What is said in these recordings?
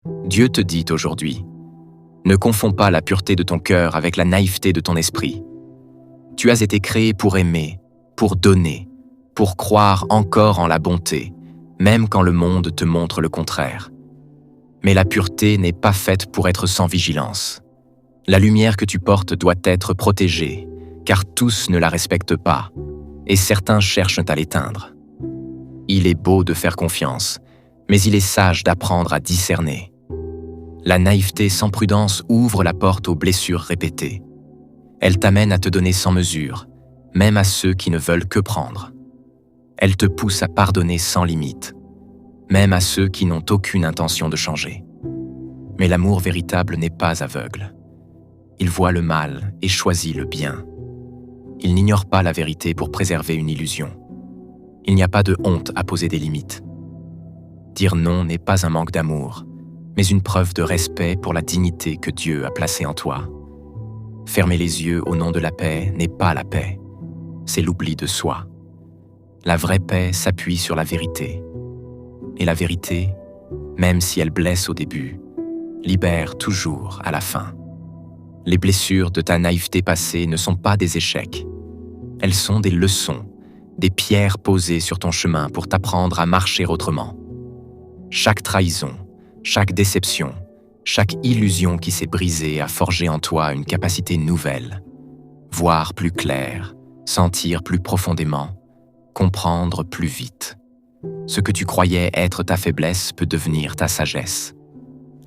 Dieu te dit aujourd'hui, ne confonds pas la pureté de ton cœur avec la naïveté de ton esprit. Tu as été créé pour aimer, pour donner, pour croire encore en la bonté, même quand le monde te montre le contraire. Mais la pureté n'est pas faite pour être sans vigilance. La lumière que tu portes doit être protégée, car tous ne la respectent pas, et certains cherchent à l'éteindre. Il est beau de faire confiance, mais il est sage d'apprendre à discerner. La naïveté sans prudence ouvre la porte aux blessures répétées. Elle t'amène à te donner sans mesure, même à ceux qui ne veulent que prendre. Elle te pousse à pardonner sans limite, même à ceux qui n'ont aucune intention de changer. Mais l'amour véritable n'est pas aveugle. Il voit le mal et choisit le bien. Il n'ignore pas la vérité pour préserver une illusion. Il n'y a pas de honte à poser des limites. Dire non n'est pas un manque d'amour, mais une preuve de respect pour la dignité que Dieu a placée en toi. Fermer les yeux au nom de la paix n'est pas la paix, c'est l'oubli de soi. La vraie paix s'appuie sur la vérité. Et la vérité, même si elle blesse au début, libère toujours à la fin. Les blessures de ta naïveté passée ne sont pas des échecs. Elles sont des leçons, des pierres posées sur ton chemin pour t'apprendre à marcher autrement. Chaque trahison, chaque déception, chaque illusion qui s'est brisée a forgé en toi une capacité nouvelle. Voir plus clair, sentir plus profondément, comprendre plus vite. Ce que tu croyais être ta faiblesse peut devenir ta sagesse.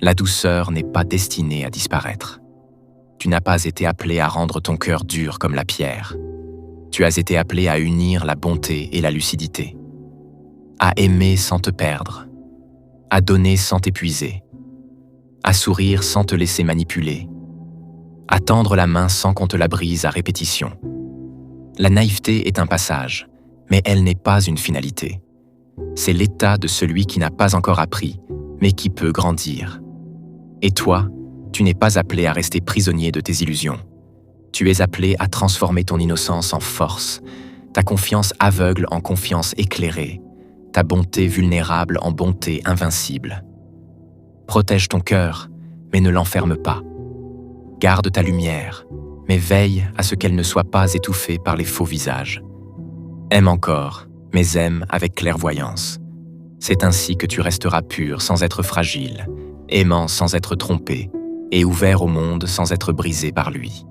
La douceur n'est pas destinée à disparaître. Tu n'as pas été appelé à rendre ton cœur dur comme la pierre. Tu as été appelé à unir la bonté et la lucidité, à aimer sans te perdre, à donner sans t'épuiser, à sourire sans te laisser manipuler, à tendre la main sans qu'on te la brise à répétition. La naïveté est un passage, mais elle n'est pas une finalité. C'est l'état de celui qui n'a pas encore appris, mais qui peut grandir. Et toi, tu n'es pas appelé à rester prisonnier de tes illusions. Tu es appelé à transformer ton innocence en force, ta confiance aveugle en confiance éclairée, ta bonté vulnérable en bonté invincible. Protège ton cœur, mais ne l'enferme pas. Garde ta lumière, mais veille à ce qu'elle ne soit pas étouffée par les faux visages. Aime encore, mais aime avec clairvoyance. C'est ainsi que tu resteras pur sans être fragile, aimant sans être trompé, et ouvert au monde sans être brisé par lui.